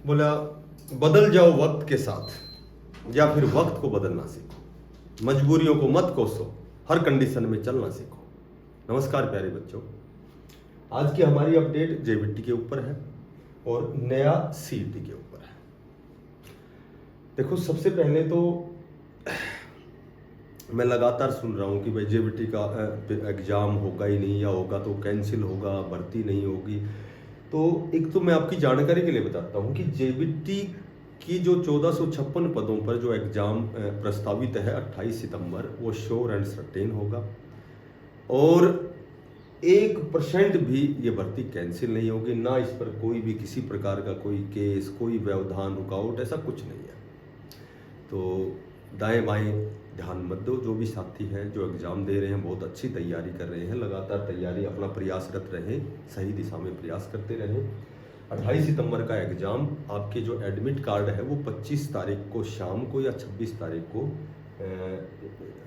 बोला बदल जाओ वक्त के साथ या फिर वक्त को बदलना सीखो, मजबूरियों को मत कोसो, हर कंडीशन में चलना सीखो। नमस्कार प्यारे बच्चों, आज की हमारी अपडेट जेबीटी के ऊपर है और नया सीईटी के ऊपर है। देखो, सबसे पहले तो मैं लगातार सुन रहा हूँ कि भाई जेबीटी का एग्ज़ाम होगा ही नहीं, या होगा तो कैंसिल होगा, भर्ती नहीं होगी। तो एक तो मैं आपकी जानकारी के लिए बताता हूँ कि जेबीटी की जो 1456 पदों पर जो एग्ज़ाम प्रस्तावित है 28 सितंबर, वो श्योर एंड सर्टेन होगा और 1% भी ये भर्ती कैंसिल नहीं होगी। ना इस पर कोई भी किसी प्रकार का कोई केस, कोई व्यवधान, रुकावट, ऐसा कुछ नहीं है। तो दाएं बाएं ध्यान मत दो। जो भी साथी हैं जो एग्ज़ाम दे रहे हैं, बहुत अच्छी तैयारी कर रहे हैं, लगातार तैयारी अपना प्रयासरत रहें, सही दिशा में प्रयास करते रहें। 28 सितंबर का एग्ज़ाम, आपके जो एडमिट कार्ड है वो 25 तारीख को शाम को या 26 तारीख को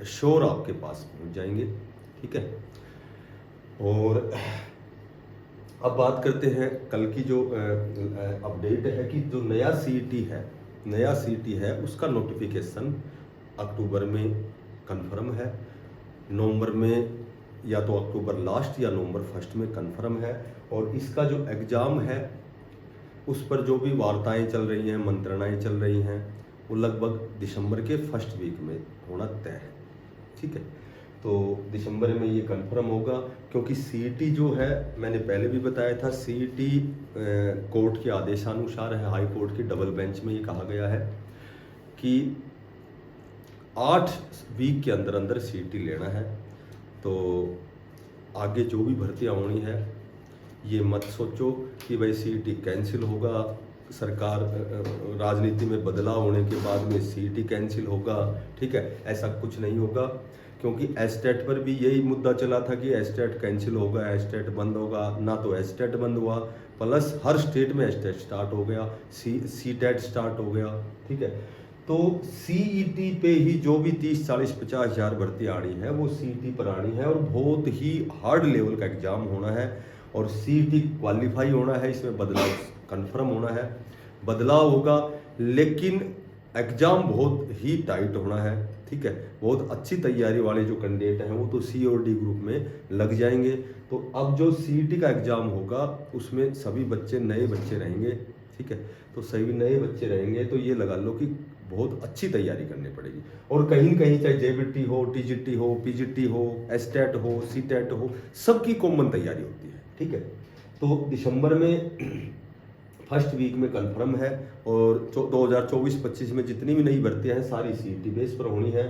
श्योर आपके पास पहुंच जाएंगे। ठीक है। और अब बात करते हैं कल की जो अपडेट है कि जो नया सीईटी है उसका नोटिफिकेशन अक्टूबर में कंफर्म है, नवंबर में या तो अक्टूबर लास्ट या नवंबर फर्स्ट में कंफर्म है। और इसका जो एग्ज़ाम है उस पर जो भी वार्ताएं चल रही हैं, मंत्रणाएं चल रही हैं, वो लगभग दिसंबर के फर्स्ट वीक में होना तय है। ठीक है। तो दिसंबर में ये कंफर्म होगा, क्योंकि सीईटी जो है, मैंने पहले भी बताया था, सीईटी कोर्ट के आदेशानुसार है, हाई कोर्ट की डबल बेंच में ये कहा गया है कि 8 वीक के अंदर अंदर सीईटी लेना है। तो आगे जो भी भर्तियाँ होनी है, ये मत सोचो कि भाई सीईटी कैंसिल होगा, सरकार राजनीति में बदलाव होने के बाद में सीईटी कैंसिल होगा। ठीक है, ऐसा कुछ नहीं होगा, क्योंकि एस्टेट पर भी यही मुद्दा चला था कि एस्टेट कैंसिल होगा, एस्टेट बंद होगा। ना तो एस्टेट बंद हुआ, प्लस हर स्टेट में एस्टेट स्टार्ट हो गया, सीटेट स्टार्ट हो गया। ठीक है। तो सीईटी पे ही जो भी 30, 40, 50 हज़ार भर्ती आनी है वो सीईटी पर आनी है, और बहुत ही हार्ड लेवल का एग्जाम होना है, और सीईटी क्वालिफाई होना है। इसमें बदलाव कंफर्म होना है, बदलाव होगा, लेकिन एग्ज़ाम बहुत ही टाइट होना है। ठीक है। बहुत अच्छी तैयारी वाले जो कैंडिडेट हैं वो तो सी और डी ग्रुप में लग जाएंगे। तो अब जो सीईटी का एग्ज़ाम होगा उसमें सभी बच्चे नए बच्चे रहेंगे। ठीक है। तो सभी नए बच्चे रहेंगे, तो ये लगा लो कि बहुत अच्छी तैयारी करनी पड़ेगी। और कहीं कहीं चाहे जेबीटी हो, टीजीटी हो, पीजीटी हो, एस्टेट हो, सीटेट हो, सबकी कॉमन तैयारी होती है। ठीक है। तो दिसंबर में फर्स्ट वीक में कंफर्म है, और 2024-25 में जितनी भी नई भर्तियां हैं सारी सीईटी बेस पर होनी है।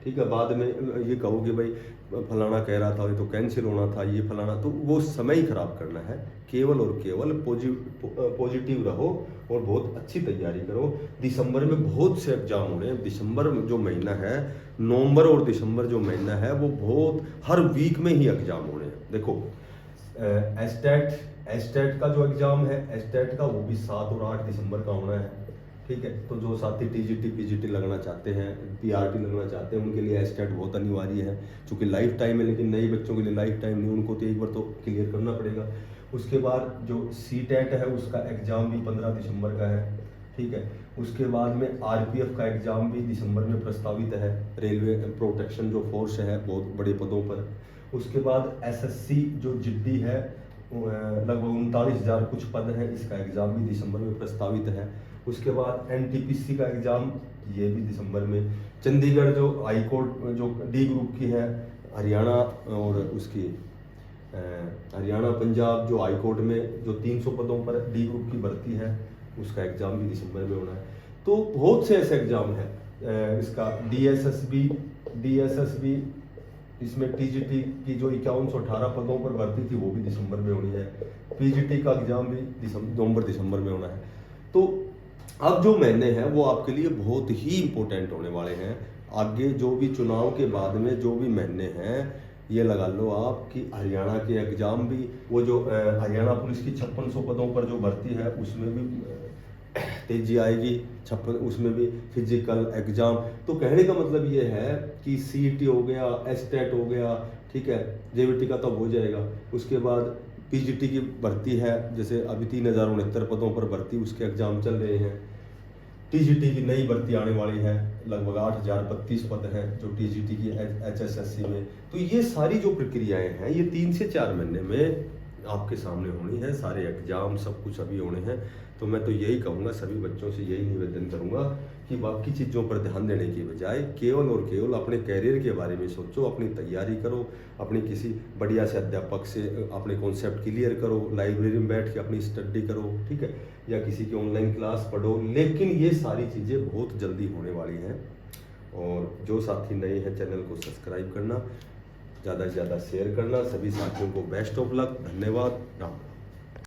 ठीक है। बाद में ये कहो कि भाई फलाना कह रहा था ये तो कैंसिल होना था, ये फलाना, तो वो समय ही खराब करना है। केवल और केवल पॉजिटिव रहो और बहुत अच्छी तैयारी करो। दिसंबर में बहुत से एग्जाम होने हैं। दिसंबर में जो महीना है, नवंबर और दिसंबर जो महीना है, वो बहुत हर वीक में ही एग्जाम होने हैं। देखो, एस्टेट का जो एग्जाम है, एस्टेट का वो भी 7 और 8 दिसंबर का होना है। ठीक है। तो जो साथी टीजीटी पीजीटी लगना चाहते हैं, पीआरटी लगना चाहते हैं, उनके लिए एस्टेट बहुत अनिवार्य है, क्योंकि लाइफ टाइम है। लेकिन नए बच्चों के लिए लाइफ टाइम नहीं, उनको तो एक बार तो क्लियर करना पड़ेगा। उसके बाद जो सीटेट है उसका एग्जाम भी 15 दिसंबर का है। ठीक है। उसके बाद में आरपीएफ का एग्जाम भी दिसंबर में प्रस्तावित है, रेलवे प्रोटेक्शन जो फोर्स है बहुत बड़े पदों पर। उसके बाद एसएससी जो जिद्दी है, लगभग 39,000 कुछ पद हैं, इसका एग्ज़ाम भी दिसंबर में प्रस्तावित है। उसके बाद एनटीपीसी का एग्ज़ाम, ये भी दिसंबर में। चंडीगढ़ जो हाई कोर्ट जो डी ग्रुप की है, हरियाणा और उसकी हरियाणा पंजाब जो हाई कोर्ट में जो 300 पदों पर डी ग्रुप की भर्ती है, उसका एग्ज़ाम भी दिसंबर में होना है। तो बहुत से ऐसे एग्ज़ाम हैं। इसका डीएसएसबी, इसमें टीजीटी की जो 5118 पदों पर भर्ती थी वो भी दिसंबर में होनी है। पीजीटी का एग्जाम भी नवंबर दिसंबर में होना है। तो अब जो महीने हैं वो आपके लिए बहुत ही इंपॉर्टेंट होने वाले हैं। आगे जो भी चुनाव के बाद में जो भी महीने हैं, ये लगा लो आप कि हरियाणा के एग्जाम भी, वो जो हरियाणा पुलिस की 5600 पदों पर जो भर्ती है उसमें भी तेजी आएगी। 56 उसमें भी फिजिकल एग्जाम। तो कहने का मतलब ये है कि सीईटी हो गया, एस्टेट हो गया, ठीक है, जेबीटी का तब हो जाएगा। उसके बाद टीजीटी की भर्ती है, जैसे अभी 3069 पदों पर भर्ती उसके एग्ज़ाम चल रहे हैं। टीजीटी की नई भर्ती आने वाली है, लगभग 8032 पद हैं जो टीजीटी की एचएसएससी में। तो ये सारी जो प्रक्रियाएं हैं ये 3 से 4 महीने में आपके सामने होनी है, सारे एग्जाम सब कुछ अभी होने हैं। तो मैं तो यही कहूँगा, सभी बच्चों से यही निवेदन करूँगा कि बाकी चीज़ों पर ध्यान देने की बजाय केवल और केवल अपने कैरियर के बारे में सोचो, अपनी तैयारी करो, अपनी किसी बढ़िया से अध्यापक से अपने कॉन्सेप्ट क्लियर करो, लाइब्रेरी में बैठ के अपनी स्टडी करो, ठीक है, या किसी की ऑनलाइन क्लास पढ़ो। लेकिन ये सारी चीज़ें बहुत जल्दी होने वाली हैं। और जो साथी नए हैं चैनल को सब्सक्राइब करना, ज़्यादा से ज़्यादा शेयर करना। सभी साथियों को बेस्ट ऑफ लक, धन्यवाद, राम।